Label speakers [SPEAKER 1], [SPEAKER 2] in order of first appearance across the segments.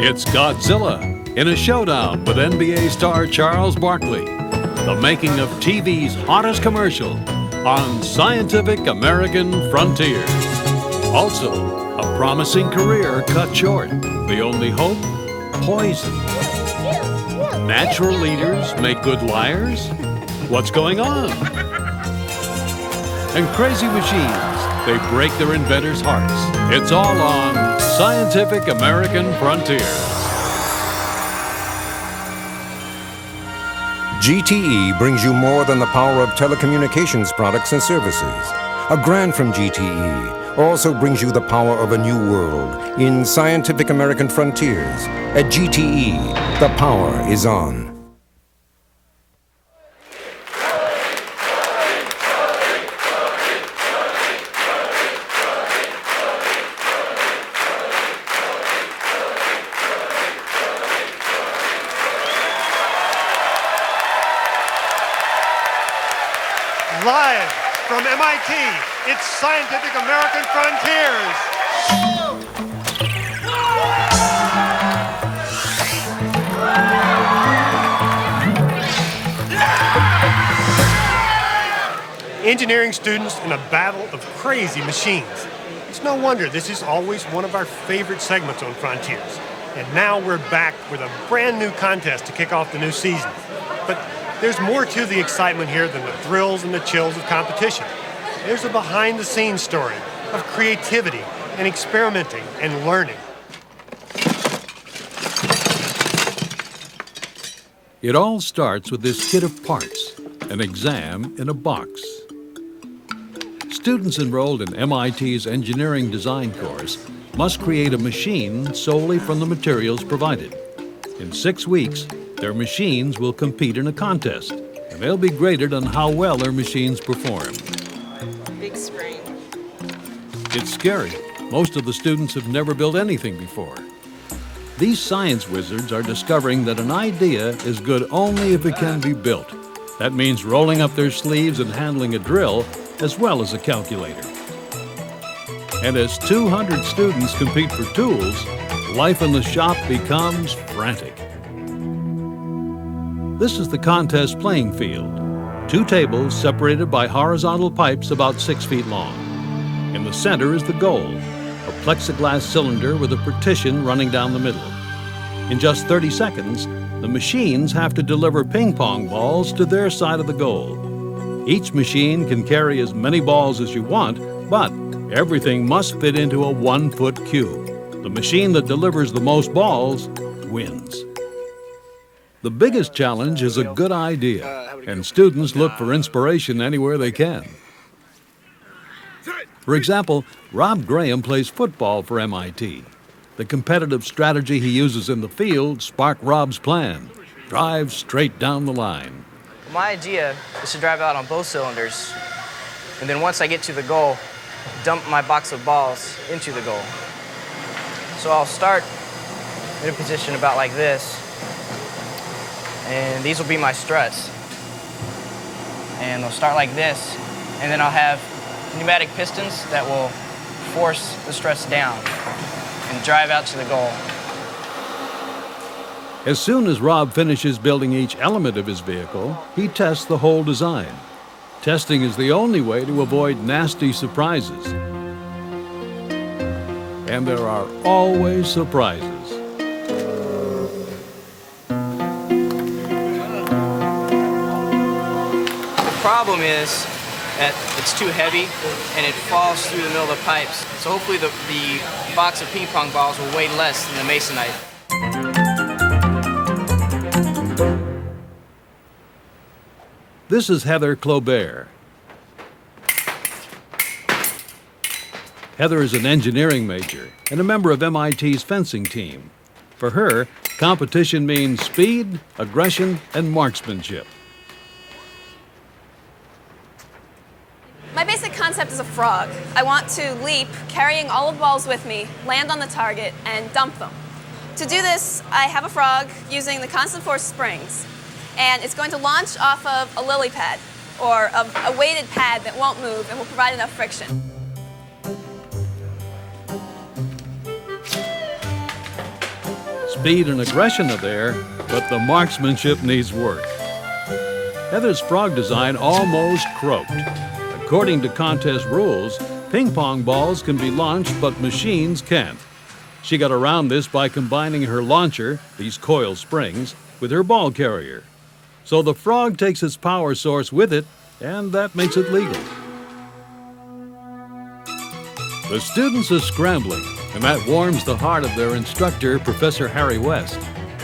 [SPEAKER 1] It's Godzilla in a showdown with NBA star Charles Barkley. The making of TV's hottest commercial on Scientific American Frontiers. Also, a promising career cut short. The only hope? Poison. Natural leaders make good liars? What's going on? And crazy machines, they break their inventors' hearts. It's all on Scientific American Frontiers.
[SPEAKER 2] GTE brings you more than the power of telecommunications products and services. A grant from GTE also brings you the power of a new world in Scientific American Frontiers. At GTE, the power is on.
[SPEAKER 3] Live from MIT, it's Scientific American Frontiers. Engineering students in a battle of crazy machines. It's no wonder this is always one of our favorite segments on Frontiers. And now we're back with a brand new contest to kick off the new season. But there's more to the excitement here than the thrills and the chills of competition. There's a behind-the-scenes story of creativity and experimenting and learning.
[SPEAKER 1] It all starts with this kit of parts, an exam in a box. Students enrolled in MIT's engineering design course must create a machine solely from the materials provided. In 6 weeks, their machines will compete in a contest, and they'll be graded on how well their machines perform.
[SPEAKER 4] Big sprain.
[SPEAKER 1] It's scary. Most of the students have never built anything before. These science wizards are discovering that an idea is good only if it can be built. That means rolling up their sleeves and handling a drill as well as a calculator. And as 200 students compete for tools, life in the shop becomes frantic. This is the contest playing field. 2 tables separated by horizontal pipes about 6 feet long. In the center is the goal, a plexiglass cylinder with a partition running down the middle. In just 30 seconds, the machines have to deliver ping pong balls to their side of the goal. Each machine can carry as many balls as you want, but everything must fit into a 1-foot cube. The machine that delivers the most balls wins. The biggest challenge is a good idea, and students look for inspiration anywhere they can. For example, Rob Graham plays football for MIT. The competitive strategy he uses in the field sparked Rob's plan: drive straight down the line.
[SPEAKER 4] My idea is to drive out on both cylinders, and then once I get to the goal, dump my box of balls into the goal. So I'll start in a position about like this, and these will be my struts. And they'll start like this, and then I'll have pneumatic pistons that will force the struts down and drive out to the goal.
[SPEAKER 1] As soon as Rob finishes building each element of his vehicle, he tests the whole design. Testing is the only way to avoid nasty surprises. And there are always surprises.
[SPEAKER 4] The problem is that it's too heavy and it falls through the middle of the pipes. So hopefully the box of ping pong balls will weigh less than the masonite.
[SPEAKER 1] This is Heather Clobert. Heather is an engineering major and a member of MIT's fencing team. For her, competition means speed, aggression, and marksmanship.
[SPEAKER 5] My basic concept is a frog. I want to leap, carrying all of the balls with me, land on the target, and dump them. To do this, I have a frog using the constant force springs, and it's going to launch off of a lily pad, or a weighted pad that won't move and will provide enough friction.
[SPEAKER 1] speed and aggression are there, but the marksmanship needs work. Heather's frog design almost croaked. According to contest rules, ping pong balls can be launched, but machines can't. She got around this by combining her launcher, these coil springs, with her ball carrier. So the frog takes its power source with it, and that makes it legal. The students are scrambling, and that warms the heart of their instructor, Professor Harry West.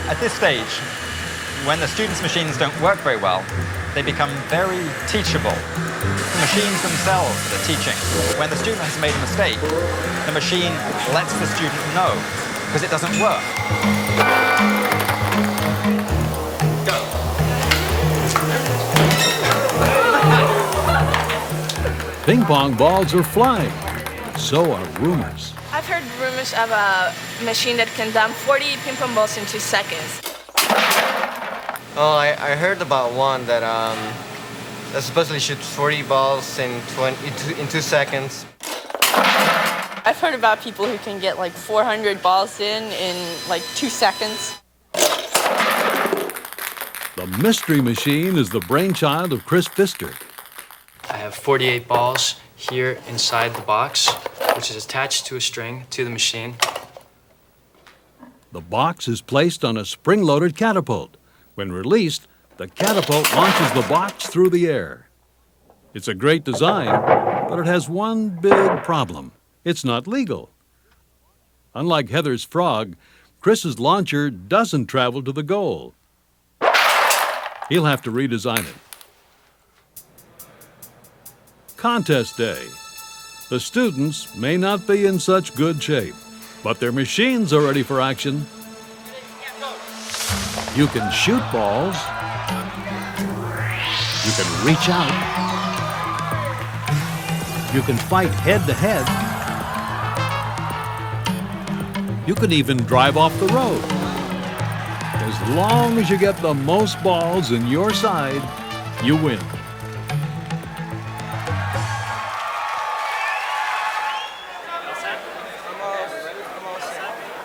[SPEAKER 6] At this stage, when the students' machines don't work very well, they become very teachable. The machines themselves are teaching. When the student has made a mistake, the machine lets the student know, because it doesn't work. Go.
[SPEAKER 1] Ping pong balls are flying. So are rumors.
[SPEAKER 7] I've heard rumors of a machine that can dump 40 ping pong balls in 2 seconds.
[SPEAKER 8] Oh, I heard about one that supposedly shoots 40 balls in 2 seconds.
[SPEAKER 7] I've heard about people who can get like 400 balls in like 2 seconds.
[SPEAKER 1] The mystery machine is the brainchild of Chris Pfister.
[SPEAKER 9] I have 48 balls here inside the box, which is attached to a string to the machine.
[SPEAKER 1] The box is placed on a spring-loaded catapult. When released, the catapult launches the box through the air. It's a great design, but it has one big problem. It's not legal. Unlike Heather's frog, Chris's launcher doesn't travel to the goal. He'll have to redesign it. Contest day. The students may not be in such good shape, but their machines are ready for action. You can shoot balls. You can reach out. You can fight head to head. You can even drive off the road. As long as you get the most balls in your side, you win.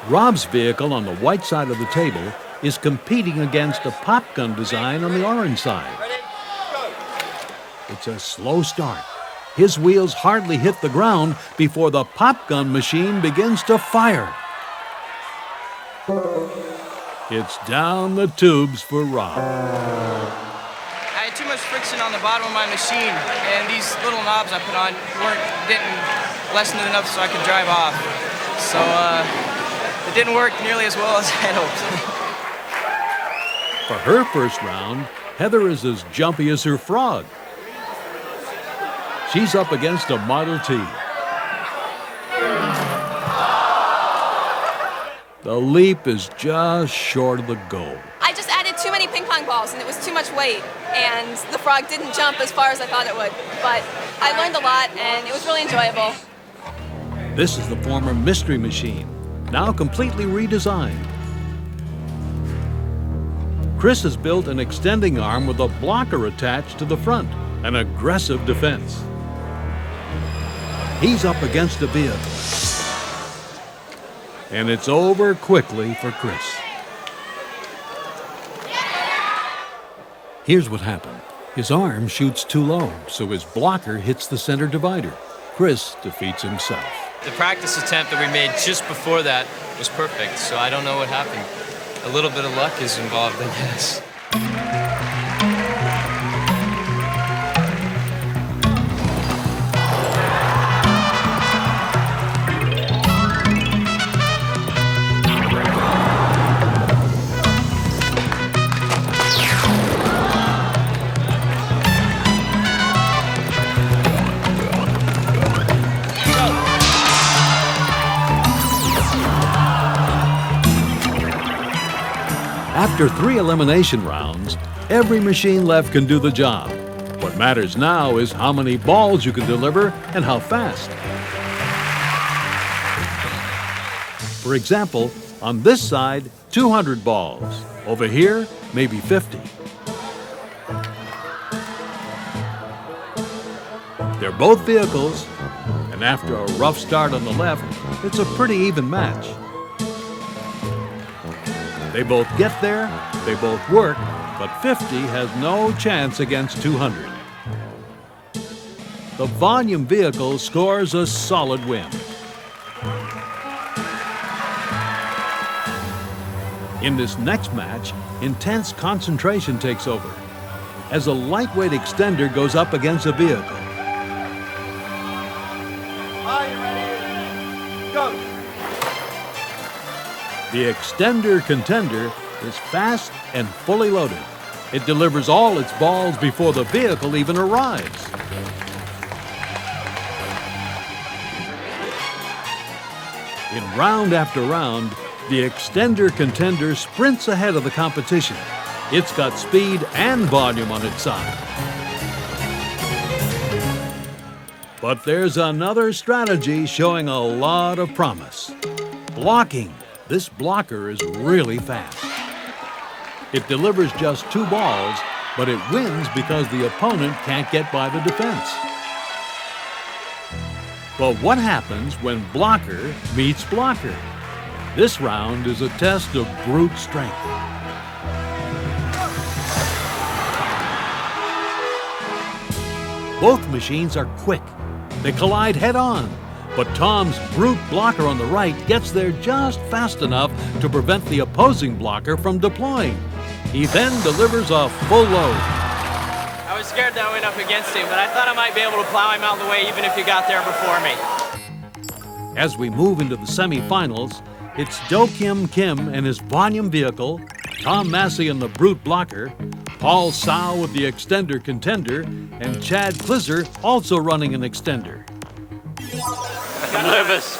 [SPEAKER 1] Rob's vehicle on the white side of the table is competing against a pop gun design on the orange side. It's a slow start. His wheels hardly hit the ground before the pop gun machine begins to fire. It's down the tubes for Rob.
[SPEAKER 4] I had too much friction on the bottom of my machine, and these little knobs I put on didn't lessen it enough so I could drive off. So it didn't work nearly as well as I had hoped.
[SPEAKER 1] For her first round, Heather is as jumpy as her frog. She's up against a Model T. The leap is just short of the goal.
[SPEAKER 5] I just added too many ping pong balls and it was too much weight, and the frog didn't jump as far as I thought it would. But I learned a lot and it was really enjoyable.
[SPEAKER 1] This is the former mystery machine, now completely redesigned. Chris has built an extending arm with a blocker attached to the front, an aggressive defense. He's up against a vehicle. And it's over quickly for Chris. Here's what happened. His arm shoots too low, so his blocker hits the center divider. Chris defeats himself.
[SPEAKER 9] The practice attempt that we made just before that was perfect, so I don't know what happened. A little bit of luck is involved, I guess.
[SPEAKER 1] After 3 elimination rounds, every machine left can do the job. What matters now is how many balls you can deliver and how fast. For example, on this side, 200 balls. Over here, maybe 50. They're both vehicles, and after a rough start on the left, it's a pretty even match. They both get there, they both work, but 50 has no chance against 200. The volume vehicle scores a solid win. In this next match, intense concentration takes over as a lightweight extender goes up against a vehicle.
[SPEAKER 10] Are you ready? Go!
[SPEAKER 1] The extender contender is fast and fully loaded. It delivers all its balls before the vehicle even arrives. In round after round, the extender contender sprints ahead of the competition. It's got speed and volume on its side. But there's another strategy showing a lot of promise. Blocking. This blocker is really fast. It delivers just 2 balls, but it wins because the opponent can't get by the defense. But what happens when blocker meets blocker? This round is a test of brute strength. Both machines are quick. They collide head-on, but Tom's brute blocker on the right gets there just fast enough to prevent the opposing blocker from deploying. He then delivers a full load.
[SPEAKER 11] I was scared that I went up against him, but I thought I might be able to plow him out of the way even if he got there before me.
[SPEAKER 1] As we move into the semifinals, it's Do Kim Kim and his volume vehicle, Tom Massey and the brute blocker, Paul Sau with the extender contender, and Chad Klizzer also running an extender.
[SPEAKER 11] I'm nervous.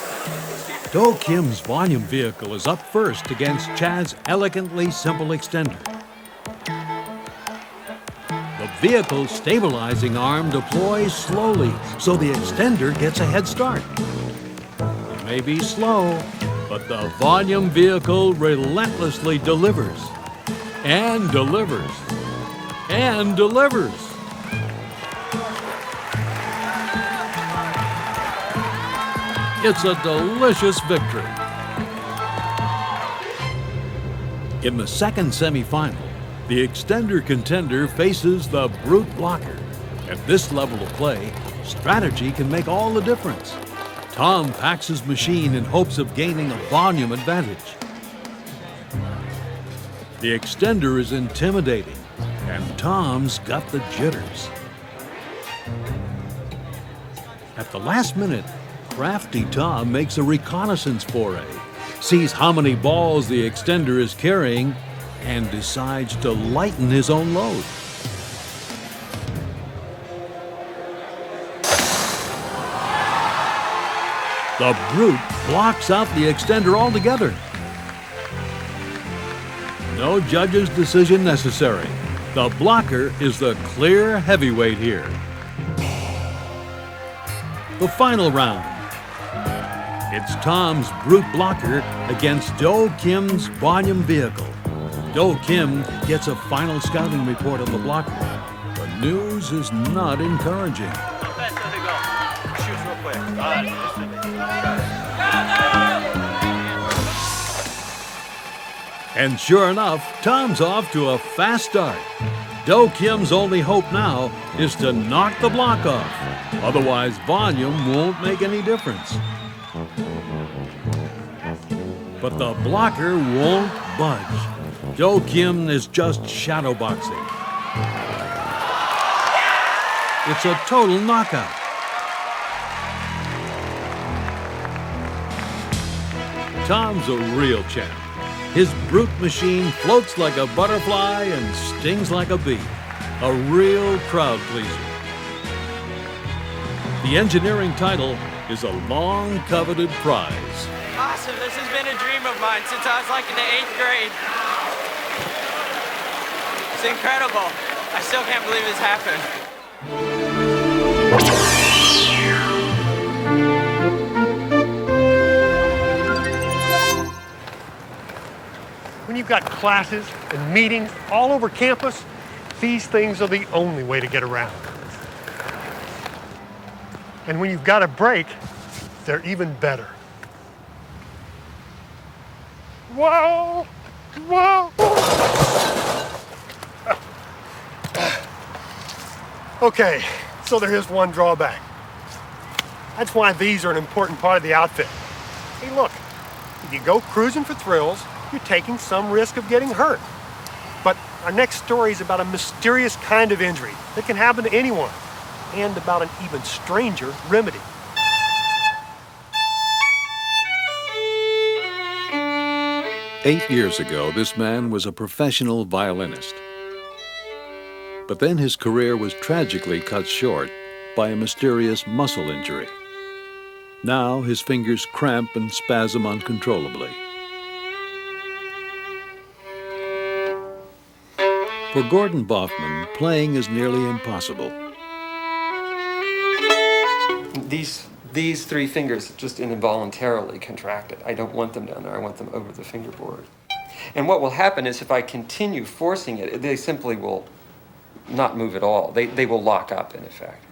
[SPEAKER 1] Do Kim's volume vehicle is up first against Chad's elegantly simple extender. The vehicle's stabilizing arm deploys slowly, so the extender gets a head start. It may be slow, but the volume vehicle relentlessly delivers. And delivers. And delivers. It's a delicious victory. In the second semifinal, the extender contender faces the brute blocker. At this level of play, strategy can make all the difference. Tom packs his machine in hopes of gaining a volume advantage. The extender is intimidating, and Tom's got the jitters. At the last minute, crafty Tom makes a reconnaissance foray, sees how many balls the extender is carrying, and decides to lighten his own load. The brute blocks out the extender altogether. No judge's decision necessary. The blocker is the clear heavyweight here. The final round. It's Tom's brute blocker against Do Kim's volume vehicle. Do Kim gets a final scouting report on the blocker. The news is not encouraging.
[SPEAKER 11] How fast does it go? Shoots real quick.
[SPEAKER 1] And sure enough, Tom's off to a fast start. Do Kim's only hope now is to knock the block off. Otherwise, volume won't make any difference. But the blocker won't budge. Do Kim is just shadowboxing. It's a total knockout. Tom's a real champ. His brute machine floats like a butterfly and stings like a bee. A real crowd pleaser. The engineering title is a long-coveted prize.
[SPEAKER 11] Awesome, this has been a dream of mine since I was like in the 8th grade. It's incredible. I still can't believe this happened.
[SPEAKER 3] When you've got classes and meetings all over campus, these things are the only way to get around. And when you've got a break, they're even better. Whoa! Wow. Okay, so there is one drawback. That's why these are an important part of the outfit. Hey, look, if you go cruising for thrills, you're taking some risk of getting hurt. But our next story is about a mysterious kind of injury that can happen to anyone, and about an even stranger remedy.
[SPEAKER 1] "8 years ago, this man was a professional violinist. But then his career was tragically cut short by a mysterious muscle injury. Now his fingers cramp and spasm uncontrollably. For Gordon Boffman, playing is nearly impossible.
[SPEAKER 12] These three fingers just involuntarily contracted. I don't want them down there. I want them over the fingerboard. And what will happen is if I continue forcing it, they simply will not move at all. They will lock up, in effect.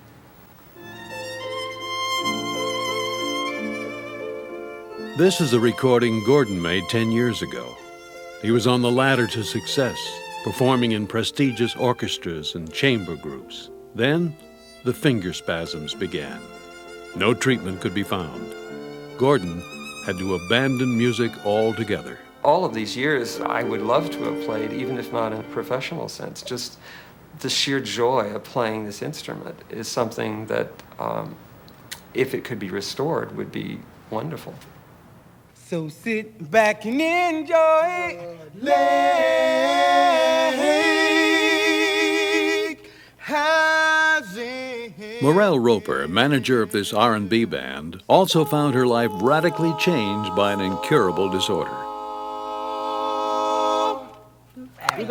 [SPEAKER 1] This is a recording Gordon made 10 years ago. He was on the ladder to success, performing in prestigious orchestras and chamber groups. Then, the finger spasms began. No treatment could be found. Gordon had to abandon music altogether.
[SPEAKER 12] All of these years, I would love to have played, even if not in a professional sense. Just the sheer joy of playing this instrument is something that, if it could be restored, would be wonderful.
[SPEAKER 10] So sit back and enjoy.
[SPEAKER 1] Morel Roper, manager of this R&B band, also found her life radically changed by an incurable disorder.
[SPEAKER 13] You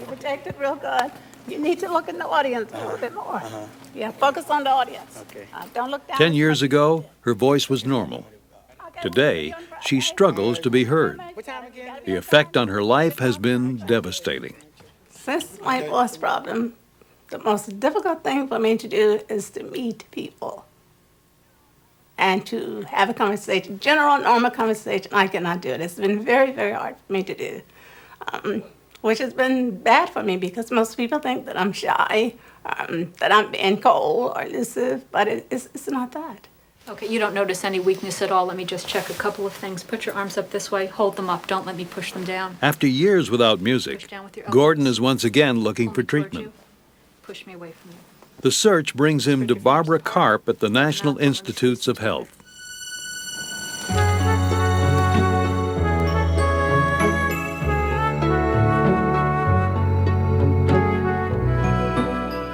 [SPEAKER 13] protect it real good. You need to look in the audience a little bit more. Yeah, focus on the audience. Okay. Don't look down.
[SPEAKER 1] 10 years ago, her voice was normal. Today, she struggles to be heard. The effect on her life has been devastating.
[SPEAKER 13] Since my voice problem, the most difficult thing for me to do is to meet people and to have a conversation, general, normal conversation. I cannot do it. It's been very, very hard for me to do, which has been bad for me because most people think that I'm shy, that I'm being cold or elusive, but it's not that.
[SPEAKER 14] Okay, you don't notice any weakness at all. Let me just check a couple of things. Put your arms up this way. Hold them up. Don't let me push them down.
[SPEAKER 1] After years without music, Gordon is once again looking for treatment.
[SPEAKER 14] Push me away from you.
[SPEAKER 1] The search brings him to Barbara Karp at the National Institutes of Health.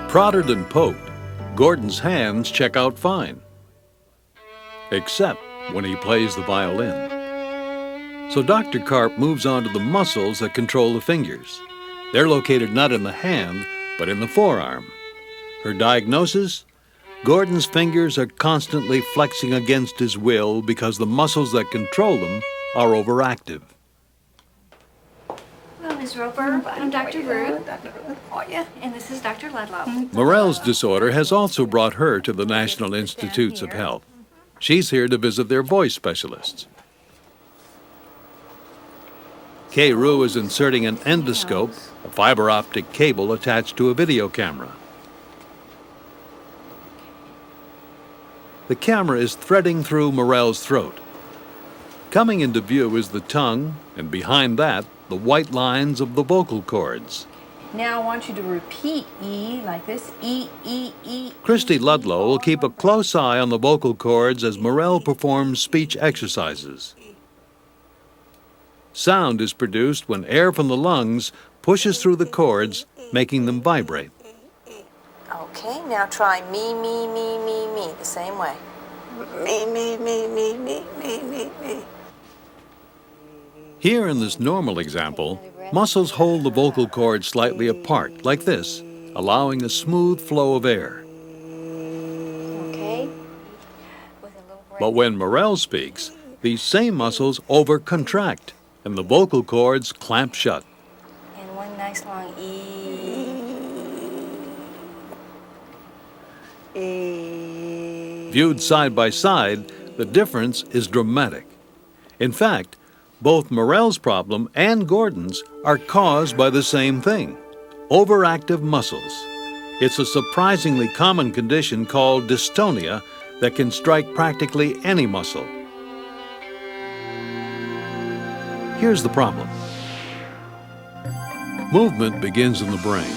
[SPEAKER 1] Prodded and poked, Gordon's hands check out fine. Except when he plays the violin. So Dr. Karp moves on to the muscles that control the fingers. They're located not in the hand, but in the forearm. Her diagnosis? Gordon's fingers are constantly flexing against his will because the muscles that control them are overactive.
[SPEAKER 14] Hello, Ms. Roper. I'm Dr. Ruth. How are you? And this is Dr. Ludlow.
[SPEAKER 1] Morel's disorder has also brought her to the National Institutes of Health. She's here to visit their voice specialists. Kay Rue is inserting an endoscope, a fiber optic cable attached to a video camera. The camera is threading through Morel's throat. Coming into view is the tongue, and behind that, the white lines of the vocal cords.
[SPEAKER 15] Now I want you to repeat E like this, E, E, E.
[SPEAKER 1] Christy Ludlow will keep a close eye on the vocal cords as Morel performs speech exercises. Sound is produced when air from the lungs pushes through the cords, making them vibrate.
[SPEAKER 15] Okay, now try me, me, me, me, me, the same way.
[SPEAKER 13] Me, me, me, me, me, me, me, me.
[SPEAKER 1] Here in this normal example, muscles hold the vocal cords slightly apart, like this, allowing a smooth flow of air.
[SPEAKER 15] Okay.
[SPEAKER 1] But when Morel speaks, these same muscles over-contract, and the vocal cords clamp shut.
[SPEAKER 15] And one nice long E.
[SPEAKER 1] Viewed side by side, the difference is dramatic. In fact, Both Morell's problem and Gordon's are caused by the same thing: overactive muscles. It's a surprisingly common condition called dystonia that can strike practically any muscle. Here's the problem. Movement begins in the brain,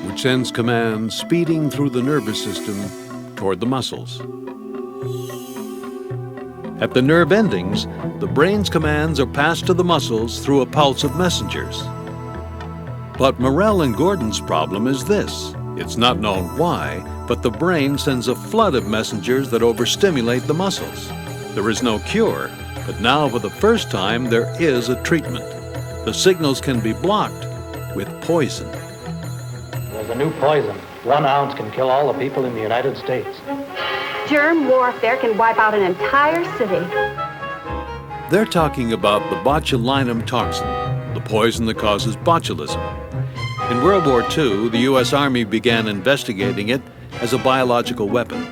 [SPEAKER 1] which sends commands speeding through the nervous system toward the muscles. At the nerve endings, the brain's commands are passed to the muscles through a pulse of messengers. But Morell and Gordon's problem is this. It's not known why, but the brain sends a flood of messengers that overstimulate the muscles. There is no cure, but now for the first time there is a treatment. The signals can be blocked with poison.
[SPEAKER 16] There's a new poison. 1 ounce can kill all the people in the United States.
[SPEAKER 17] Germ warfare can wipe out an entire city.
[SPEAKER 1] They're talking about the botulinum toxin, the poison that causes botulism. In World War II, the U.S. Army began investigating it as a biological weapon.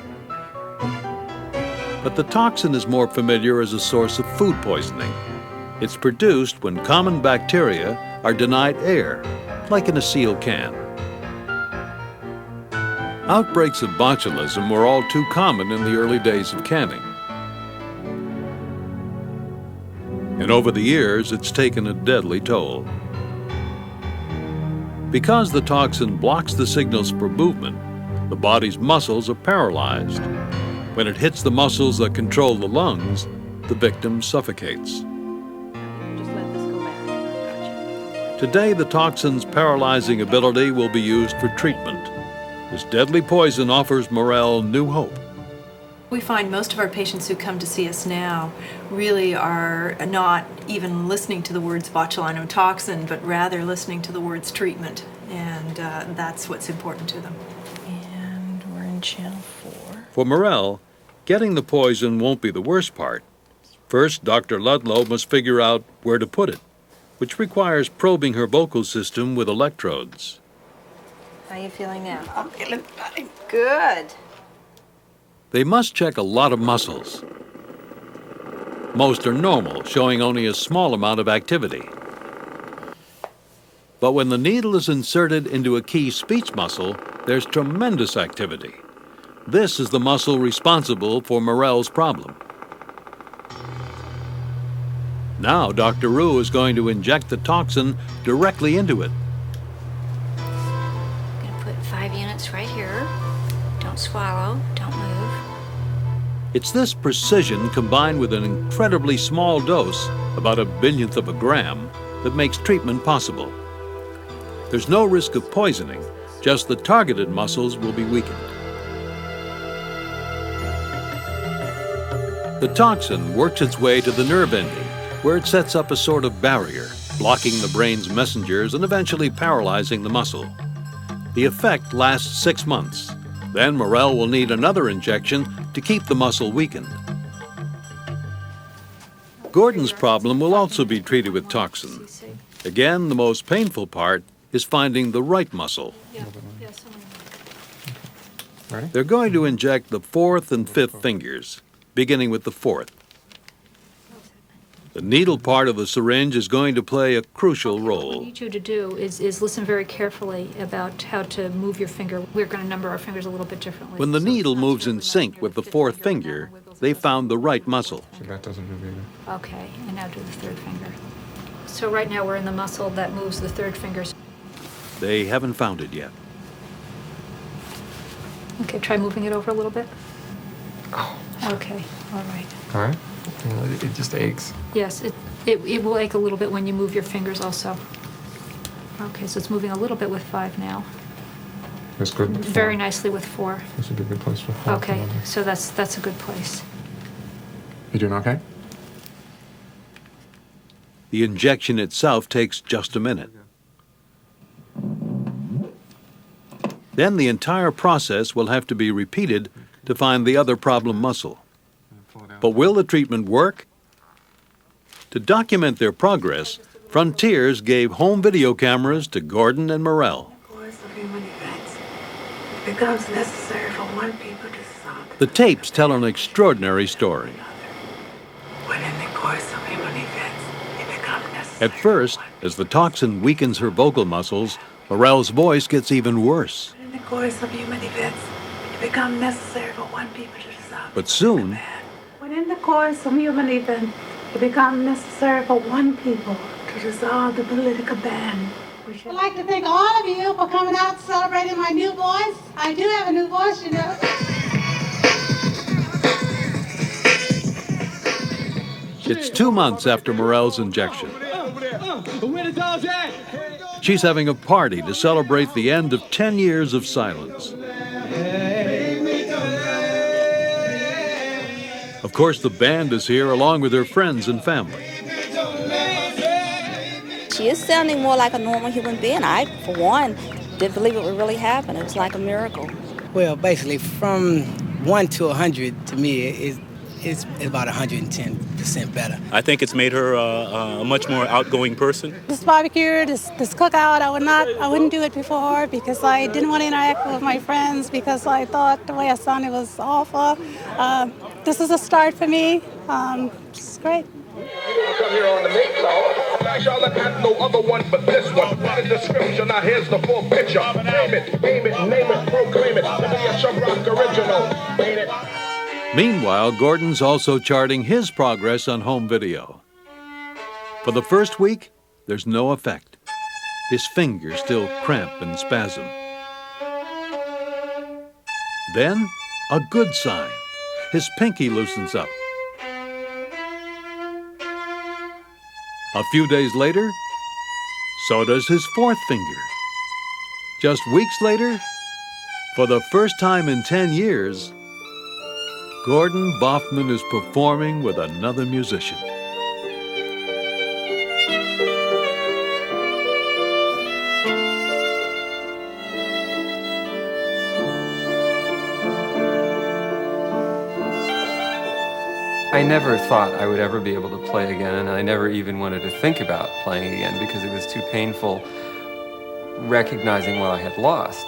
[SPEAKER 1] But the toxin is more familiar as a source of food poisoning. It's produced when common bacteria are denied air, like in a sealed can. Outbreaks of botulism were all too common in the early days of canning. And over the years, it's taken a deadly toll. Because the toxin blocks the signals for movement, the body's muscles are paralyzed. When it hits the muscles that control the lungs, the victim suffocates. Today, the toxin's paralyzing ability will be used for treatment. This deadly poison offers Morell new hope.
[SPEAKER 18] We find most of our patients who come to see us now really are not even listening to the words botulinum toxin, but rather listening to the words treatment, and that's what's important to them.
[SPEAKER 7] And we're in channel 4.
[SPEAKER 1] For Morell, getting the poison won't be the worst part. First, Dr. Ludlow must figure out where to put it, which requires probing her vocal system with electrodes.
[SPEAKER 15] How are you feeling now? I'm feeling fine. Good.
[SPEAKER 1] They must check a lot of muscles. Most are normal, showing only a small amount of activity. But when the needle is inserted into a key speech muscle, there's tremendous activity. This is the muscle responsible for Morell's problem. Now Dr. Rue is going to inject the toxin directly into it.
[SPEAKER 14] I'm going to put 5 units right here. Don't swallow, don't move.
[SPEAKER 1] It's this precision combined with an incredibly small dose, about a billionth of a gram, that makes treatment possible. There's no risk of poisoning, just the targeted muscles will be weakened. The toxin works its way to the nerve ending, where it sets up a sort of barrier, blocking the brain's messengers and eventually paralyzing the muscle. The effect lasts 6 months. Then Morell will need another injection to keep the muscle weakened. Gordon's problem will also be treated with toxin. Again, the most painful part is finding the right muscle. They're going to inject the 4th and 5th fingers, beginning with the 4th. The needle part of the syringe is going to play a crucial role.
[SPEAKER 14] What we need you to do is listen very carefully about how to move your finger. We're going to number our fingers a little bit differently.
[SPEAKER 1] When the needle moves in sync with the 4th finger, they found the right muscle.
[SPEAKER 19] So that doesn't move either.
[SPEAKER 14] Okay, and now do the 3rd finger. So right now we're in the muscle that moves the 3rd finger.
[SPEAKER 1] They haven't found it yet.
[SPEAKER 14] Okay, try moving it over a little bit.
[SPEAKER 19] Oh.
[SPEAKER 14] Okay, all right.
[SPEAKER 19] All right. It just aches.
[SPEAKER 14] Yes, it will ache a little bit when you move your fingers also. Okay, so it's moving a little bit with 5 now.
[SPEAKER 19] That's good.
[SPEAKER 14] Very nicely with 4.
[SPEAKER 19] This would be a good place for 4.
[SPEAKER 14] Okay, so that's a good place.
[SPEAKER 19] You doing okay?
[SPEAKER 1] The injection itself takes just a minute. Then the entire process will have to be repeated to find the other problem muscle. But will the treatment work? To document their progress, Frontiers gave home video cameras to Gordon and Morell.
[SPEAKER 13] It becomes necessary for one people to stop.
[SPEAKER 1] The tapes tell an extraordinary story.
[SPEAKER 13] When in the course of human events, it
[SPEAKER 1] At first, as the toxin weakens her vocal muscles, Morel's voice gets even worse.
[SPEAKER 13] In the course of human events, it becomes necessary for one people to resolve.
[SPEAKER 1] But soon,
[SPEAKER 13] When in the course of human events, it becomes necessary for one people to dissolve the political ban.
[SPEAKER 20] I'd like to thank all of you for coming out celebrating my new voice. I do have a new voice, you know.
[SPEAKER 1] it's 2 months after Morel's injection. She's having a party to celebrate the end of 10 years of silence. Of course, the band is here along with her friends and family.
[SPEAKER 21] She is sounding more like a normal human being. I, for one, didn't believe it would really happen. It was like a miracle.
[SPEAKER 10] Well, basically, from 1 to 100, to me, it's about 110% better.
[SPEAKER 22] I think it's made her a much more outgoing person.
[SPEAKER 20] This barbecue, this cookout, I wouldn't do it before because I didn't want to interact with my friends because I thought the way I sounded was awful. This is a start for me. It's great.
[SPEAKER 23] Come here on the mix, y'all got no other one but this one. In the description, now here's the full picture. Name it, name it, proclaim it. Let me get your rock original. Ain't it?
[SPEAKER 1] Meanwhile, Gordon's also charting his progress on home video. For the first week, there's no effect. His fingers still cramp and spasm. Then, a good sign. His pinky loosens up. A few days later, so does his fourth finger. Just weeks later, for the first time in 10 years, Gordon Boffman is performing with another musician.
[SPEAKER 12] I never thought I would ever be able to play again, and I never even wanted to think about playing again because it was too painful recognizing what I had lost.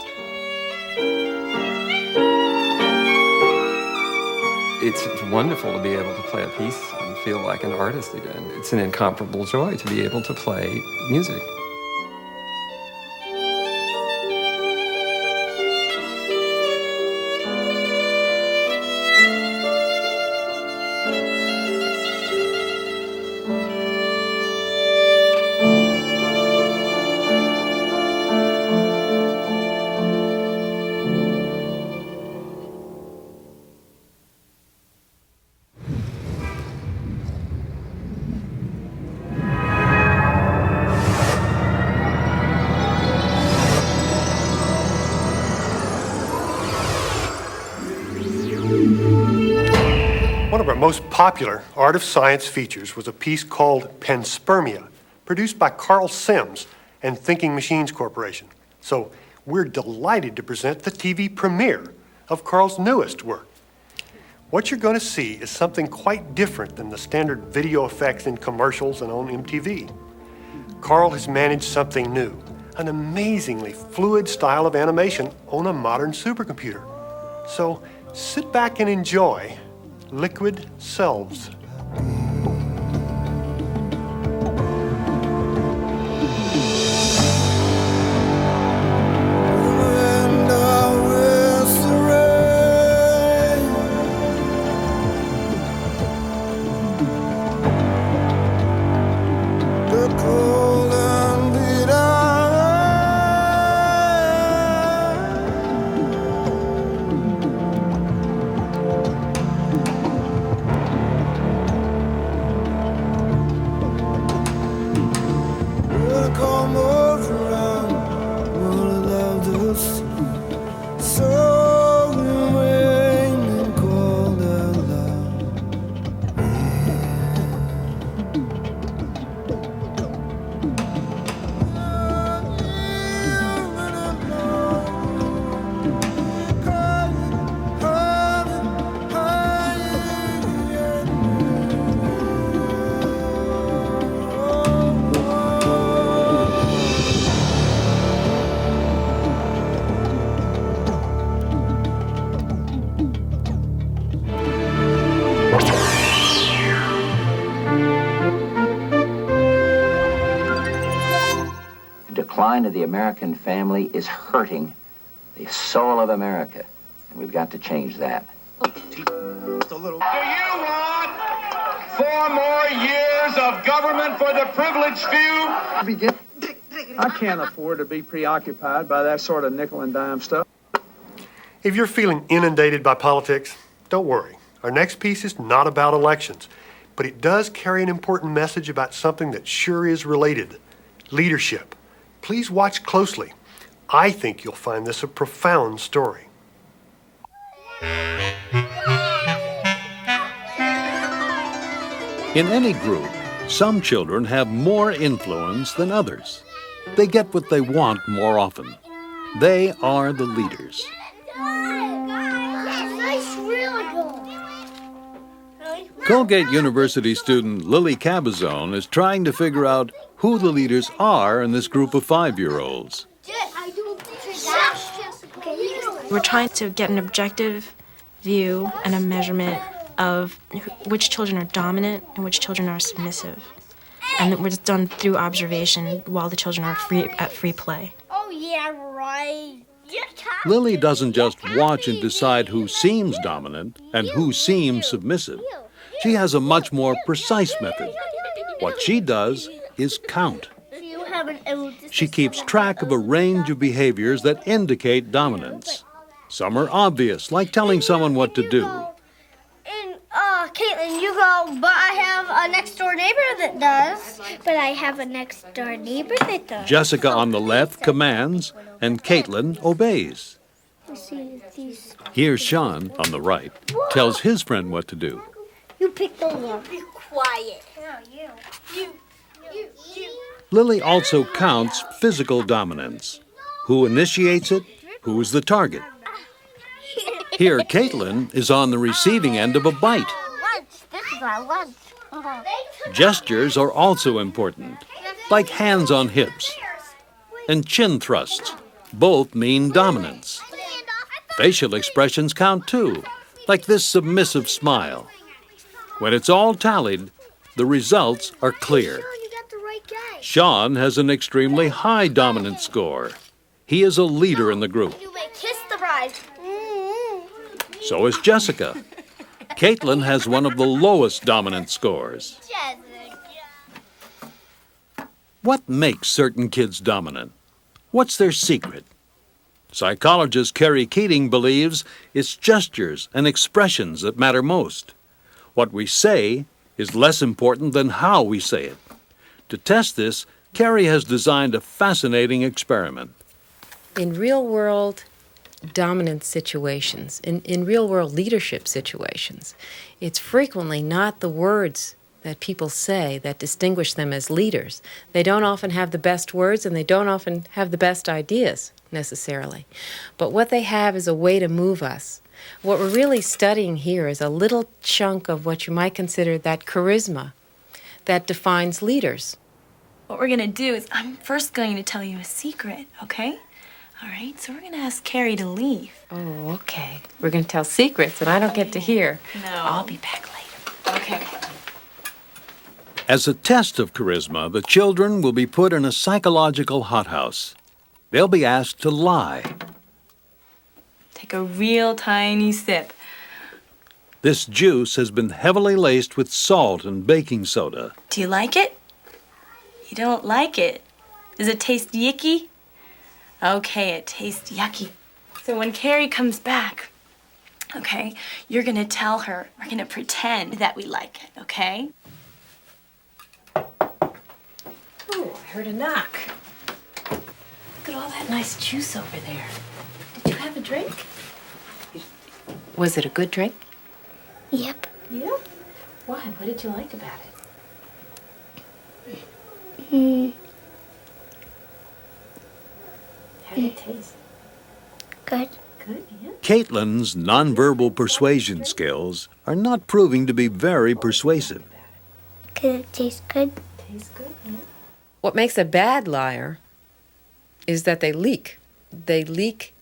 [SPEAKER 12] It's wonderful to be able to play a piece and feel like an artist again. It's an incomparable joy to be able to play music.
[SPEAKER 3] One of our most popular art of science features was a piece called Panspermia, produced by Carl Sims and Thinking Machines Corporation. So we're delighted to present the TV premiere of Carl's newest work. What you're going to see is something quite different than the standard video effects in commercials and on MTV. Carl has managed something new, an amazingly fluid style of animation on a modern supercomputer. So sit back and enjoy Liquid Selves.
[SPEAKER 2] decline of the American family is hurting the soul of America, and we've got to change that.
[SPEAKER 23] Do you want 4 more years of government for the privileged few?
[SPEAKER 6] I can't afford to be preoccupied by that sort of nickel and dime stuff.
[SPEAKER 3] If you're feeling inundated by politics, don't worry. Our next piece is not about elections, but it does carry an important message about something that sure is related: leadership. Please watch closely. I think you'll find this a profound story.
[SPEAKER 1] In any group, some children have more influence than others. They get what they want more often. They are the leaders. Colgate University student Lily Cabazon is trying to figure out who the leaders are in this group of 5-year-olds.
[SPEAKER 8] We're trying to get an objective view and a measurement of which children are dominant and which children are submissive. And we're done through observation while the children are at free play.
[SPEAKER 24] Oh, yeah, right.
[SPEAKER 1] Lily doesn't just watch and decide who seems dominant and who seems submissive. She has a much more precise method. What she does is count. She keeps track of a range of behaviors that indicate dominance. Some are obvious, like telling someone what to do.
[SPEAKER 24] Caitlin, you go, but I have a next-door neighbor that does. But I have a next-door neighbor that does.
[SPEAKER 1] Jessica on the left commands, and Caitlin obeys. Here's Sean on the right, tells his friend what to do.
[SPEAKER 24] You pick the one. Be quiet. You.
[SPEAKER 1] Lily also counts physical dominance. Who initiates it? Who's the target? Here, Caitlin is on the receiving end of a bite.
[SPEAKER 24] This is our lunch.
[SPEAKER 1] Gestures are also important, like hands on hips. And chin thrusts. Both mean dominance. Facial expressions count too, like this submissive smile. When it's all tallied, the results are clear. Sean has an extremely high dominance score. He is a leader in the group.
[SPEAKER 24] You may kiss the bride.
[SPEAKER 1] So is Jessica. Caitlin has one of the lowest dominance scores. What makes certain kids dominant? What's their secret? Psychologist Carrie Keating believes it's gestures and expressions that matter most. What we say is less important than how we say it. To test this, Carrie has designed a fascinating experiment.
[SPEAKER 25] In real-world dominance situations, in real-world leadership situations, it's frequently not the words that people say that distinguish them as leaders. They don't often have the best words, and they don't often have the best ideas, necessarily. But what they have is a way to move us. What we're really studying here is a little chunk of what you might consider that charisma that defines leaders.
[SPEAKER 8] What we're going to do is I'm first going to tell you a secret, okay? All right, so we're going to ask Carrie to leave.
[SPEAKER 25] Oh, okay. We're going to tell secrets, and I don't get to hear.
[SPEAKER 8] No.
[SPEAKER 25] I'll be back later.
[SPEAKER 8] Okay.
[SPEAKER 1] As a test of charisma, the children will be put in a psychological hothouse. They'll be asked to lie.
[SPEAKER 8] Take a real tiny sip.
[SPEAKER 1] This juice has been heavily laced with salt and baking soda.
[SPEAKER 8] Do you like it? You don't like it. Does it taste yicky? Okay, it tastes yucky. So when Carrie comes back, okay, you're gonna tell her, we're gonna pretend that we like it, okay?
[SPEAKER 25] Oh, I heard a knock. Look at all that nice juice over there. Did you have a drink? Was it a good drink?
[SPEAKER 24] Yep.
[SPEAKER 25] Yeah? Why? What did you like about it? How did it taste?
[SPEAKER 24] Good.
[SPEAKER 25] Good, yeah.
[SPEAKER 1] Caitlin's nonverbal persuasion skills are not proving to be very persuasive.
[SPEAKER 24] Could it taste good?
[SPEAKER 25] Tastes good, yeah. What makes a bad liar is that they leak. They leak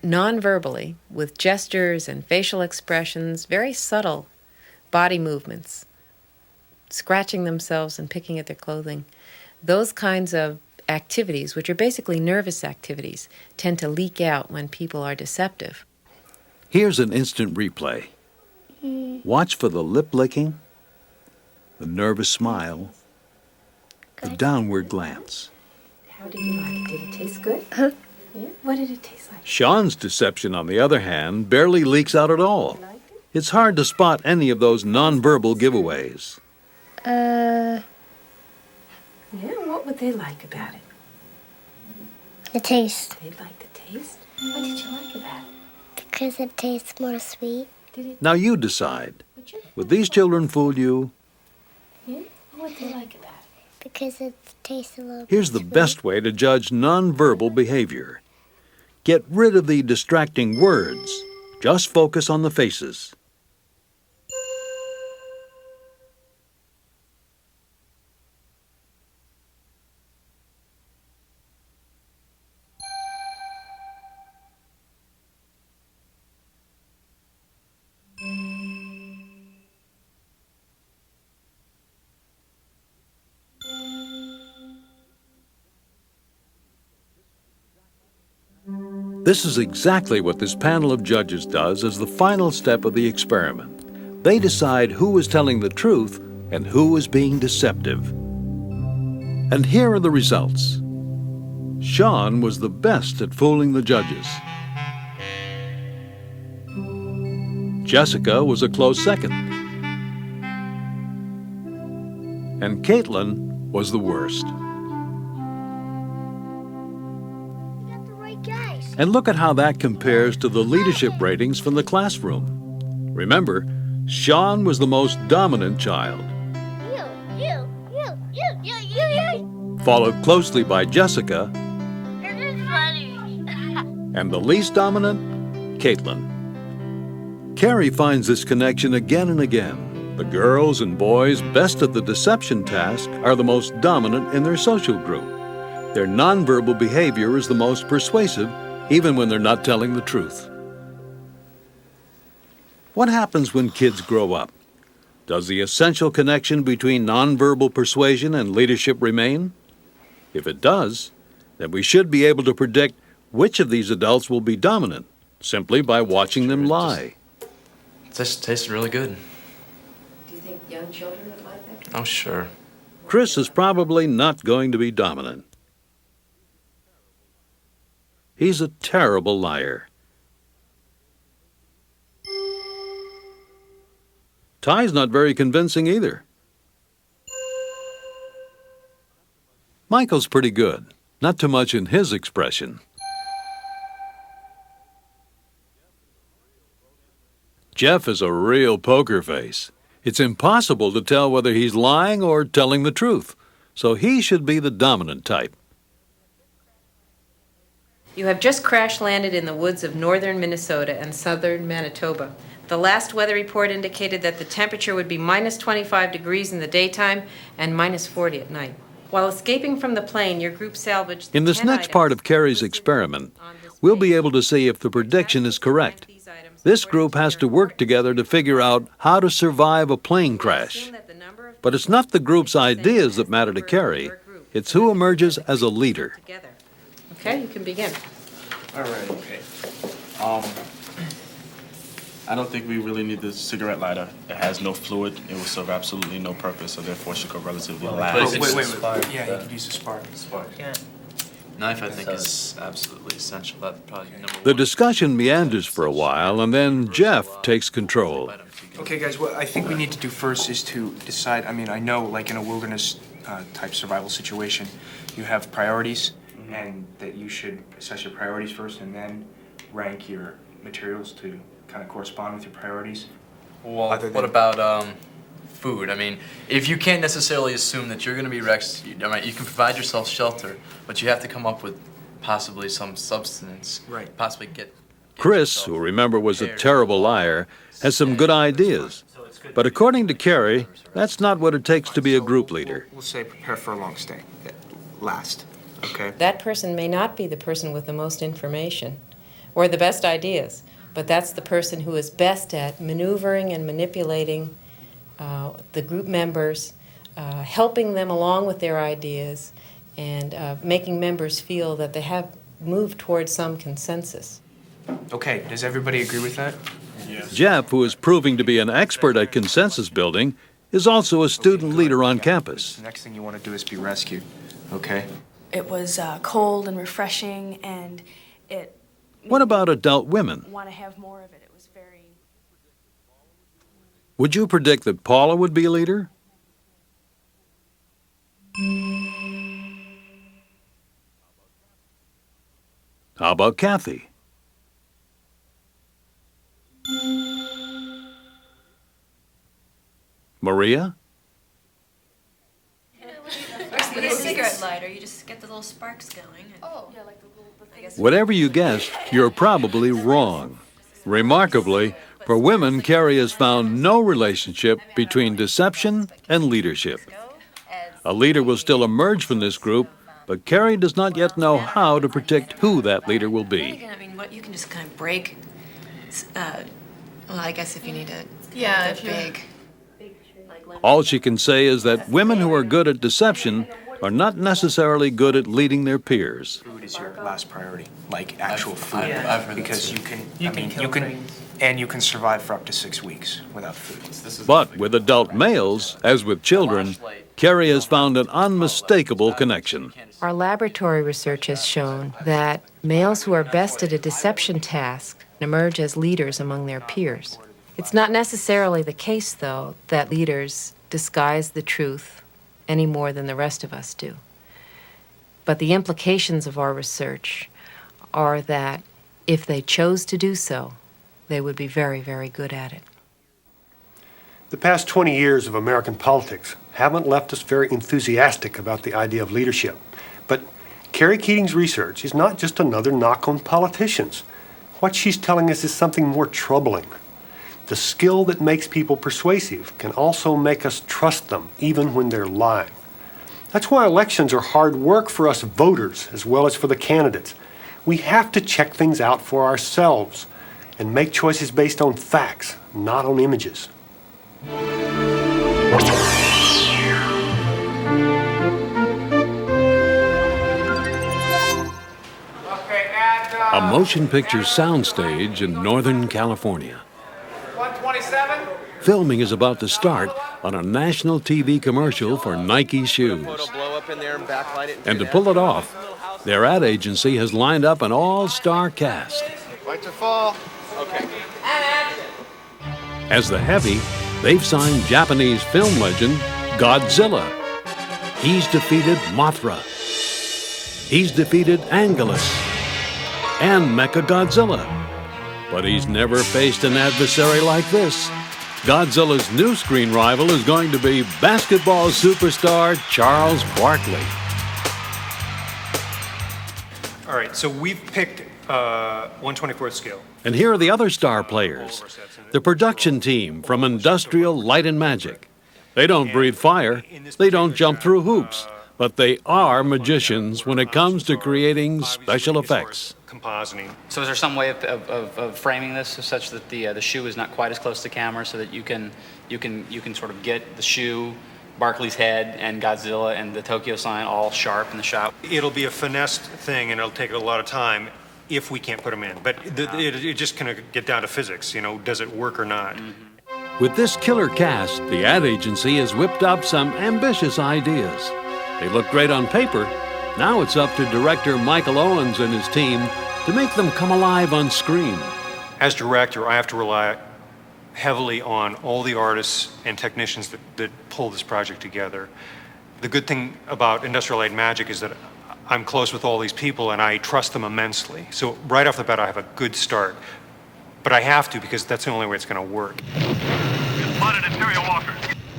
[SPEAKER 25] non-verbally with gestures and facial expressions, very subtle body movements, scratching themselves and picking at their clothing. Those kinds of activities, which are basically nervous activities, tend to leak out when people are deceptive.
[SPEAKER 1] Here's an instant replay. Watch for the lip licking, the nervous smile, the downward glance.
[SPEAKER 25] How did you like it? Did it taste good? Yeah? What did it taste like?
[SPEAKER 1] Sean's deception, on the other hand, barely leaks out at all. It's hard to spot any of those nonverbal giveaways.
[SPEAKER 25] Yeah, what would they like about it?
[SPEAKER 24] The taste.
[SPEAKER 25] They like the taste? What did you like about it?
[SPEAKER 24] Because it tastes more sweet.
[SPEAKER 1] Now you decide. Would these children fool you?
[SPEAKER 25] Yeah? What would they like about it?
[SPEAKER 24] Because it tastes a little
[SPEAKER 1] Here's the best way to judge nonverbal behavior. Get rid of the distracting words. Just focus on the faces. This is exactly what this panel of judges does as the final step of the experiment. They decide who is telling the truth and who is being deceptive. And here are the results. Sean was the best at fooling the judges. Jessica was a close second. And Caitlin was the worst. And look at how that compares to the leadership ratings from the classroom. Remember, Sean was the most dominant child, followed closely by Jessica, and the least dominant, Caitlin. Carrie finds this connection again and again. The girls and boys best at the deception task are the most dominant in their social group. Their nonverbal behavior is the most persuasive, even when they're not telling the truth. What happens when kids grow up? Does the essential connection between nonverbal persuasion and leadership remain? If it does, then we should be able to predict which of these adults will be dominant, simply by watching them lie.
[SPEAKER 4] This tastes really good.
[SPEAKER 25] Do you think young children would like that?
[SPEAKER 4] Oh, sure.
[SPEAKER 1] Chris is probably not going to be dominant. He's a terrible liar. Ty's not very convincing either. Michael's pretty good, not too much in his expression. Jeff is a real poker face. It's impossible to tell whether he's lying or telling the truth, so he should be the dominant type.
[SPEAKER 25] You have just crash landed in the woods of northern Minnesota and southern Manitoba. The last weather report indicated that the temperature would be minus 25 degrees in the daytime and minus 40 at night. While escaping from the plane, your group salvaged
[SPEAKER 1] In this next part of Carrie's experiment, we'll be able to see if the prediction is correct. This group has to work together to figure out how to survive a plane crash. But it's not the group's ideas that matter to Carrie. It's who emerges as a leader.
[SPEAKER 25] Okay, you can begin.
[SPEAKER 5] All right, okay. I don't think we really need the cigarette lighter. It has no fluid. It will serve absolutely no purpose, so therefore should go relatively last.
[SPEAKER 9] Wait. Yeah, you could use a spark.
[SPEAKER 4] Yeah. Knife, I think, is absolutely essential. That's probably number one.
[SPEAKER 1] The discussion meanders for a while, and then Jeff takes control.
[SPEAKER 9] Okay, guys, what I think we need to do first is to decide, I know, like in a wilderness type survival situation, you have priorities, and that you should assess your priorities first and then rank your materials to kind of correspond with your priorities.
[SPEAKER 4] Well, what about food? If you can't necessarily assume that you're going to be wrecked, you can provide yourself shelter, but you have to come up with possibly some substance.
[SPEAKER 9] Right.
[SPEAKER 4] Possibly get
[SPEAKER 1] Chris, who remember was a terrible liar, has some good ideas. But according to Carrie, that's not what it takes to be a group leader.
[SPEAKER 9] We'll say prepare for a long stay. Last. Okay.
[SPEAKER 25] That person may not be the person with the most information or the best ideas, but that's the person who is best at maneuvering and manipulating the group members, helping them along with their ideas, and making members feel that they have moved towards some consensus.
[SPEAKER 9] Okay, does everybody agree with that?
[SPEAKER 1] Jeff, who is proving to be an expert at consensus building, is also a student leader on campus.
[SPEAKER 9] The next thing you want to do is be rescued, okay?
[SPEAKER 8] It was cold and refreshing, and it
[SPEAKER 1] What about adult women?
[SPEAKER 8] want to have more of it. It was very...
[SPEAKER 1] Would you predict that Paula would be a leader? How about Kathy? Maria?
[SPEAKER 7] With a cigarette lighter, you just get the little sparks going. Oh, yeah, like the little...
[SPEAKER 1] Whatever you guessed, you're probably wrong. Remarkably, for women, Carrie has found no relationship between deception and leadership. A leader will still emerge from this group, but Carrie does not yet know how to predict who that leader will be.
[SPEAKER 7] I mean, what you can just kind of break. Well, I guess if you need to.
[SPEAKER 8] Yeah,
[SPEAKER 7] if big.
[SPEAKER 1] All she can say is that women who are good at deception are not necessarily good at leading their peers.
[SPEAKER 9] Food is your last priority, like actual food.
[SPEAKER 4] I've heard
[SPEAKER 9] because you can survive for up to 6 weeks without food.
[SPEAKER 1] But with adult males, as with children, Carrie has found an unmistakable connection.
[SPEAKER 25] Our laboratory research has shown that males who are best at a deception task emerge as leaders among their peers. It's not necessarily the case, though, that leaders disguise the truth any more than the rest of us do. But the implications of our research are that if they chose to do so, they would be very, very good at it.
[SPEAKER 3] The past 20 years of American politics haven't left us very enthusiastic about the idea of leadership. But Carrie Keating's research is not just another knock on politicians. What she's telling us is something more troubling. The skill that makes people persuasive can also make us trust them, even when they're lying. That's why elections are hard work for us voters, as well as for the candidates. We have to check things out for ourselves and make choices based on facts, not on images.
[SPEAKER 1] A motion picture soundstage in Northern California.
[SPEAKER 6] 127?
[SPEAKER 1] Filming is about to start on a national TV commercial for Nike shoes. And to pull it off, their ad agency has lined up an all-star cast.
[SPEAKER 6] Lights are full. Okay.
[SPEAKER 1] As the heavy, they've signed Japanese film legend Godzilla. He's defeated Mothra. He's defeated Anguillus and Mechagodzilla. But he's never faced an adversary like this. Godzilla's new screen rival is going to be basketball superstar Charles Barkley.
[SPEAKER 3] All right, so we've picked 1/24th scale.
[SPEAKER 1] And here are the other star players. The production team from Industrial Light and Magic. They don't breathe fire, they don't jump through hoops, but they are magicians when it comes to creating special effects.
[SPEAKER 3] Compositing.
[SPEAKER 11] So is there some way of framing this such that the shoe is not quite as close to camera, so that you can sort of get the shoe, Barkley's head, and Godzilla and the Tokyo sign all sharp in the shot?
[SPEAKER 3] It'll be a finessed thing, and it'll take a lot of time if we can't put them in. But it just kind of get down to physics, you know, does it work or not?
[SPEAKER 1] With this killer cast, the ad agency has whipped up some ambitious ideas. They look great on paper. Now it's up to director Michael Owens and his team to make them come alive on screen.
[SPEAKER 3] As director, I have to rely heavily on all the artists and technicians that pull this project together. The good thing about Industrial Light and Magic is that I'm close with all these people and I trust them immensely. So right off the bat, I have a good start. But I have to, because that's the only way it's going to work.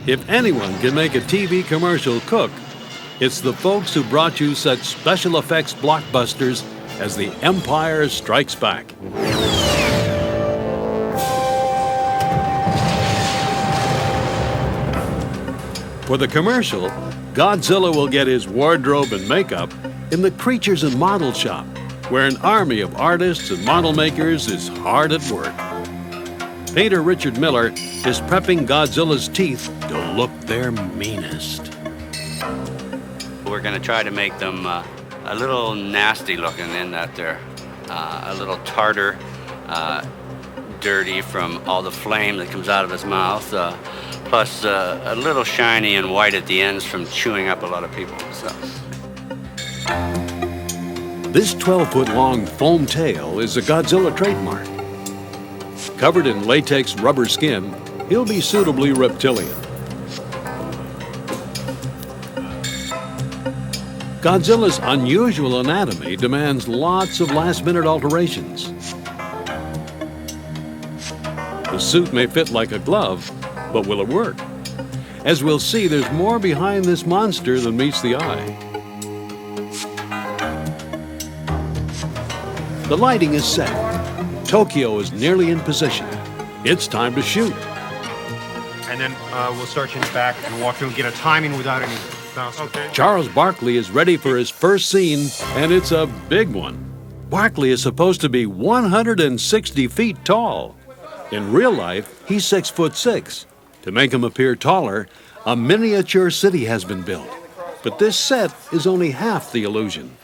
[SPEAKER 1] If anyone can make a TV commercial cook, it's the folks who brought you such special effects blockbusters as The Empire Strikes Back. For the commercial, Godzilla will get his wardrobe and makeup in the Creatures and Model Shop, where an army of artists and model makers is hard at work. Painter Richard Miller is prepping Godzilla's teeth to look their meanest.
[SPEAKER 16] We're
[SPEAKER 14] going to try to make them a little nasty looking in that they're a little tartar, dirty from all the flame that comes out of his mouth, plus a little shiny and white at the ends from chewing up a lot of people. So.
[SPEAKER 1] This 12-foot-long foam tail is a Godzilla trademark. Covered in latex rubber skin, he'll be suitably reptilian. Godzilla's unusual anatomy demands lots of last-minute alterations. The suit may fit like a glove, but will it work? As we'll see, there's more behind this monster than meets the eye. The lighting is set. Tokyo is nearly in position. It's time to shoot.
[SPEAKER 9] And then we'll start you in the back and walk through and get a timing without any bounce. Okay.
[SPEAKER 1] Charles Barkley is ready for his first scene, and it's a big one. Barkley is supposed to be 160 feet tall. In real life, he's 6'6". To make him appear taller, a miniature city has been built. But this set is only half the illusion.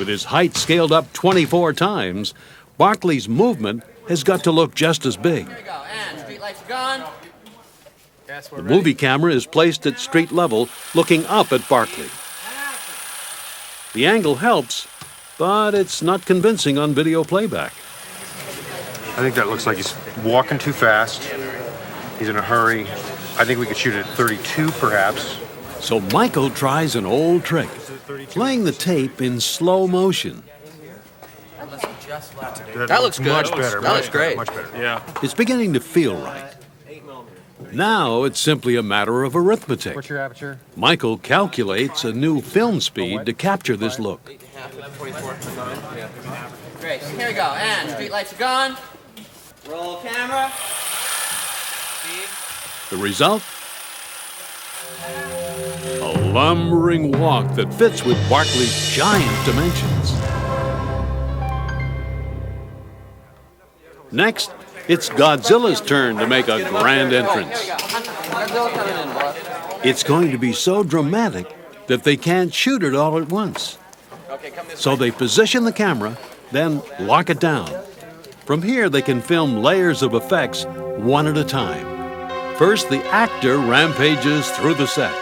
[SPEAKER 1] With his height scaled up 24 times, Barkley's movement has got to look just as big.
[SPEAKER 15] Here we go, and street lights are gone.
[SPEAKER 1] The movie camera is placed at street level, looking up at Barkley. The angle helps, but it's not convincing on video playback.
[SPEAKER 9] I think that looks like he's walking too fast. He's in a hurry. I think we could shoot it at 32, perhaps.
[SPEAKER 1] So Michael tries an old trick, playing the tape in slow motion.
[SPEAKER 15] That looks good.
[SPEAKER 9] Much better.
[SPEAKER 15] That looks great.
[SPEAKER 9] Much better.
[SPEAKER 5] Yeah.
[SPEAKER 1] It's beginning to feel right. Now it's simply a matter of arithmetic.
[SPEAKER 9] What's your aperture?
[SPEAKER 1] Michael calculates a new film speed to capture this look.
[SPEAKER 15] Great. Here we go, and street lights are gone. Roll camera. Speed.
[SPEAKER 1] The result? A lumbering walk that fits with Barkley's giant dimensions. Next, it's Godzilla's turn to make a grand entrance. It's going to be so dramatic that they can't shoot it all at once. So they position the camera, then lock it down. From here, they can film layers of effects one at a time. First, the actor rampages through the set.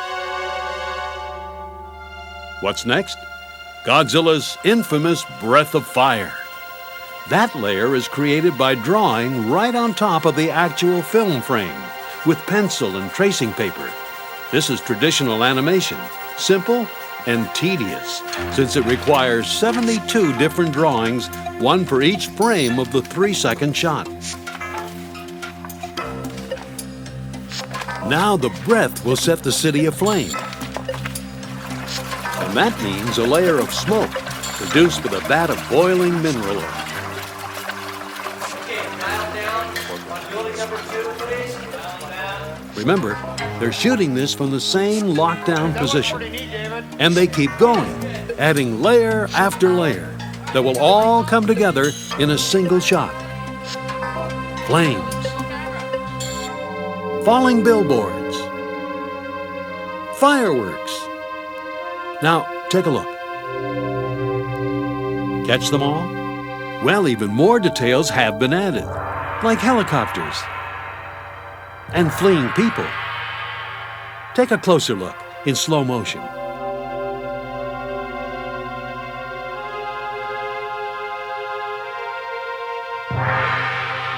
[SPEAKER 1] What's next? Godzilla's infamous breath of fire. That layer is created by drawing right on top of the actual film frame with pencil and tracing paper. This is traditional animation, simple and tedious, since it requires 72 different drawings, one for each frame of the 3-second shot. Now the breath will set the city aflame. And that means a layer of smoke produced with a vat of boiling mineral oil. Remember, they're shooting this from the same lockdown position. And they keep going, adding layer after layer that will all come together in a single shot. Flames. Falling billboards. Fireworks. Now, take a look. Catch them all? Well, even more details have been added, like helicopters and fleeing people. Take a closer look in slow motion.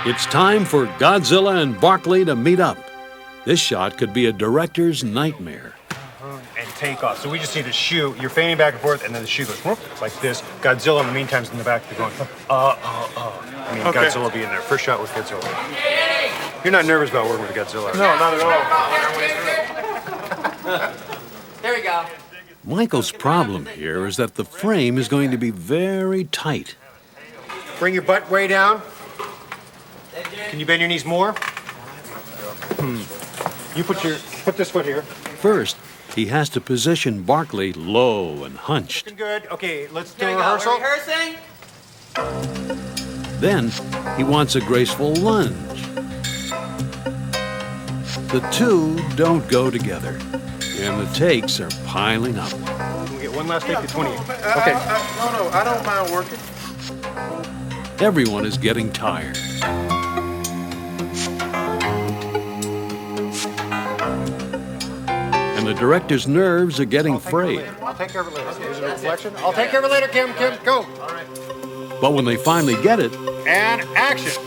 [SPEAKER 1] It's time for Godzilla and Barkley to meet up. This shot could be a director's nightmare.
[SPEAKER 9] And take off. So we just see the shoe. You're fading back and forth, and then the shoe goes whoop, like this. Godzilla, in the meantime, is in the back. They're going, I mean, okay. Godzilla will be in there. First shot with Godzilla. You're not nervous about working with Godzilla?
[SPEAKER 15] No, not at all. There we go.
[SPEAKER 1] Michael's problem here is that the frame is going to be very tight.
[SPEAKER 9] Bring your butt way down. Can you bend your knees more? You put this foot here.
[SPEAKER 1] First, he has to position Barkley low and hunched.
[SPEAKER 9] Looking good. Okay, let's do a rehearsal.
[SPEAKER 15] We're rehearsing.
[SPEAKER 1] Then, he wants a graceful lunge. The two don't go together, and the takes are piling up.
[SPEAKER 3] We'll get one last take to 28.
[SPEAKER 13] Okay. No, I don't mind working.
[SPEAKER 1] Everyone is getting tired. And the director's nerves are getting frayed.
[SPEAKER 3] I'll take care of it later. Is it a reflection? I'll take care of it later, Kim. Go. All right.
[SPEAKER 1] But when they finally get it,
[SPEAKER 3] And action.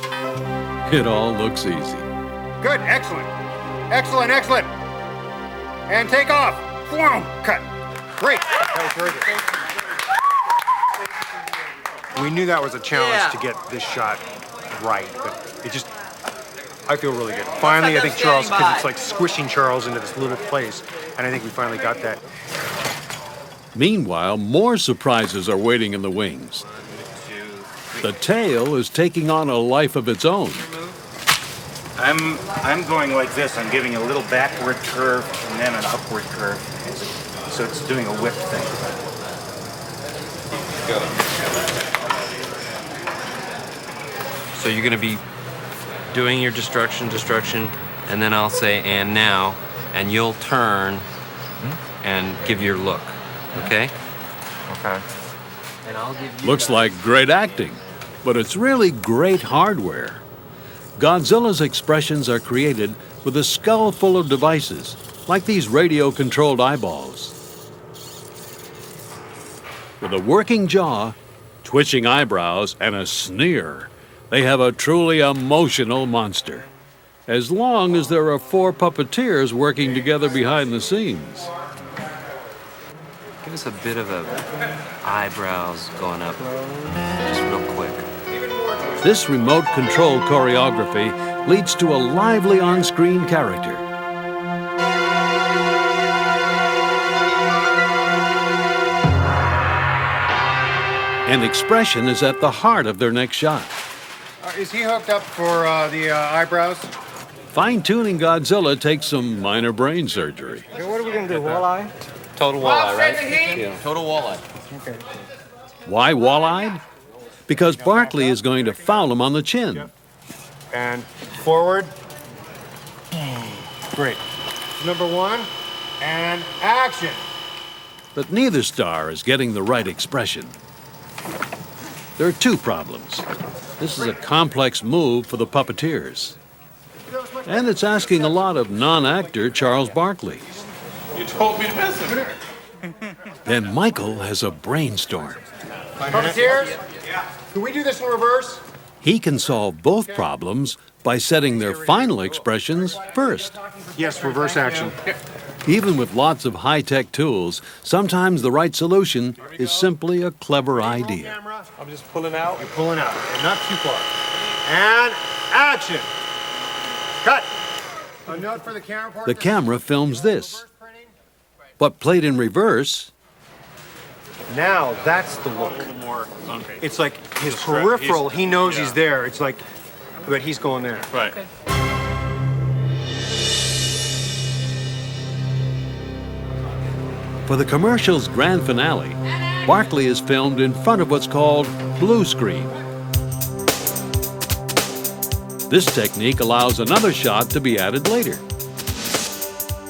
[SPEAKER 1] it all looks easy.
[SPEAKER 3] Good. Excellent. Excellent. And take off. Form. Cut. Great. That was very good. We knew that was a challenge to get this shot right, but it just, I feel really good. Finally, I think Charles, because it's like squishing Charles into this little place, and I think we finally got that.
[SPEAKER 1] Meanwhile, more surprises are waiting in the wings. The tail is taking on a life of its own.
[SPEAKER 16] I'm going like this. I'm giving a little backward curve and then an upward curve. So it's doing a whip thing.
[SPEAKER 17] So you're going to be doing your destruction, and then I'll say, and now, and you'll turn and give your look, okay?
[SPEAKER 16] Okay.
[SPEAKER 17] And I'll give you
[SPEAKER 1] Looks like great acting, but it's really great hardware. Godzilla's expressions are created with a skull full of devices, like these radio-controlled eyeballs. With a working jaw, twitching eyebrows, and a sneer, they have a truly emotional monster, as long as there are 4 puppeteers working together behind the scenes.
[SPEAKER 17] Give us a bit of a eyebrows going up, just real quick.
[SPEAKER 1] This remote control choreography leads to a lively on-screen character. And expression is at the heart of their next shot.
[SPEAKER 3] Is he hooked up for the eyebrows?
[SPEAKER 1] Fine-tuning Godzilla takes some minor brain surgery.
[SPEAKER 3] Okay, what are we going to do, walleye?
[SPEAKER 17] Total walleye, right?
[SPEAKER 3] Yeah.
[SPEAKER 17] Total walleye.
[SPEAKER 3] Okay.
[SPEAKER 1] Why wall-eyed? Because Barkley is going to foul him on the chin.
[SPEAKER 3] And forward. Great. Number 1, and action.
[SPEAKER 1] But neither star is getting the right expression. There are 2 problems. This is a complex move for the puppeteers. And it's asking a lot of non-actor Charles Barkley.
[SPEAKER 13] You told me to miss him.
[SPEAKER 1] Then Michael has a brainstorm.
[SPEAKER 3] Puppeteers? Can we do this in reverse?
[SPEAKER 1] He can solve both problems by setting their final expressions first.
[SPEAKER 3] Yes, reverse action.
[SPEAKER 1] Even with lots of high-tech tools, sometimes the right solution is simply a clever idea.
[SPEAKER 3] I'm just pulling out. You're pulling out. Not too far. And action. Cut. A note for the camera part.
[SPEAKER 1] The camera films this. But played in reverse,
[SPEAKER 3] now that's the look.
[SPEAKER 17] Okay.
[SPEAKER 3] It's like his peripheral, he knows he's there. It's like, but he's going there.
[SPEAKER 17] Right.
[SPEAKER 3] Okay.
[SPEAKER 1] for the commercial's grand finale, Barkley is filmed in front of what's called blue screen. This technique allows another shot to be added later.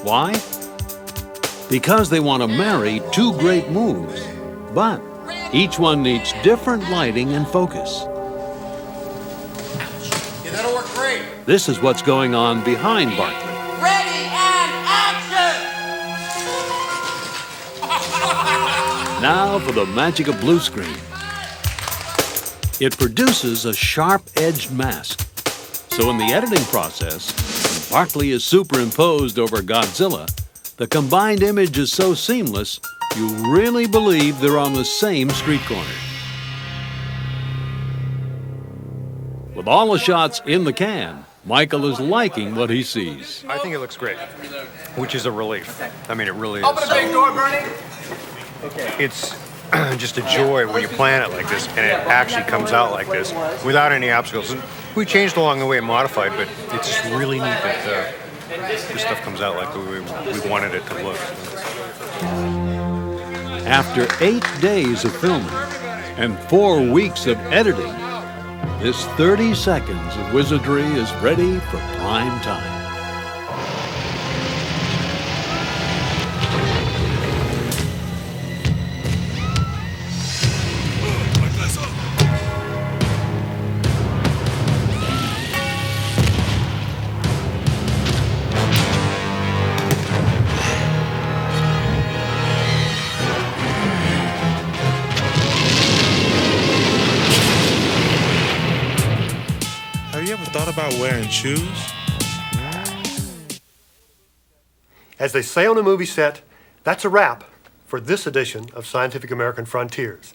[SPEAKER 1] Why? Because they want to marry two great moves, but each one needs different lighting and focus.
[SPEAKER 15] Yeah, that'll work great.
[SPEAKER 1] This is what's going on behind Barkley.
[SPEAKER 15] Ready and action!
[SPEAKER 1] Now for the magic of blue screen. It produces a sharp-edged mask. So in the editing process, when Barkley is superimposed over Godzilla, the combined image is so seamless, you really believe they're on the same street corner. With all the shots in the can, Michael is liking what he sees.
[SPEAKER 3] I think it looks great, which is a relief. I mean, it really is.
[SPEAKER 15] Open the big door, Bernie.
[SPEAKER 3] It's just a joy when you plan it like this and it actually comes out like this without any obstacles. And we changed along the way and modified, but it's just really neat that this stuff comes out like we wanted it to look.
[SPEAKER 1] After 8 days of filming and 4 weeks of editing, this 30 seconds of wizardry is ready for prime time.
[SPEAKER 13] thought about wearing shoes?
[SPEAKER 3] As they say on a movie set, that's a wrap for this edition of Scientific American Frontiers.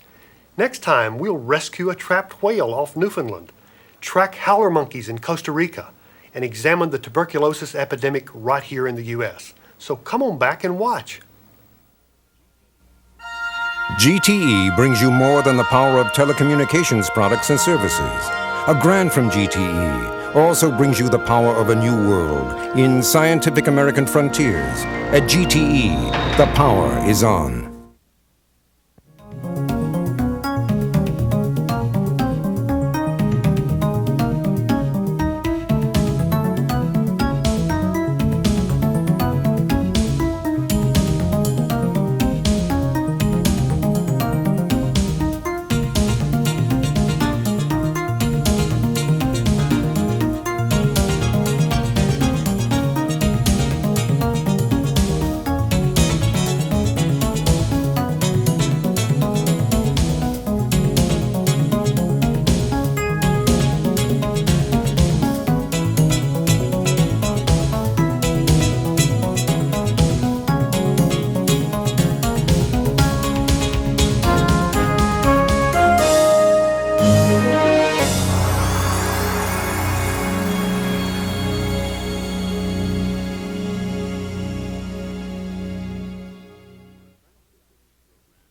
[SPEAKER 3] Next time, we'll rescue a trapped whale off Newfoundland, track howler monkeys in Costa Rica, and examine the tuberculosis epidemic right here in the U.S. So come on back and watch.
[SPEAKER 10] GTE brings you more than the power of telecommunications products and services. A grant from GTE also brings you the power of a new world in Scientific American Frontiers. At GTE, the power is on.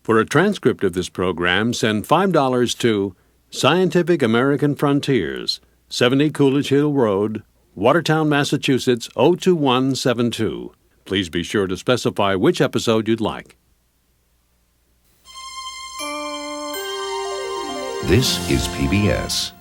[SPEAKER 1] For a transcript of this program, send $5 to Scientific American Frontiers, 70 Coolidge Hill Road, Watertown, Massachusetts, 02172. Please be sure to specify which episode you'd like.
[SPEAKER 18] This is PBS.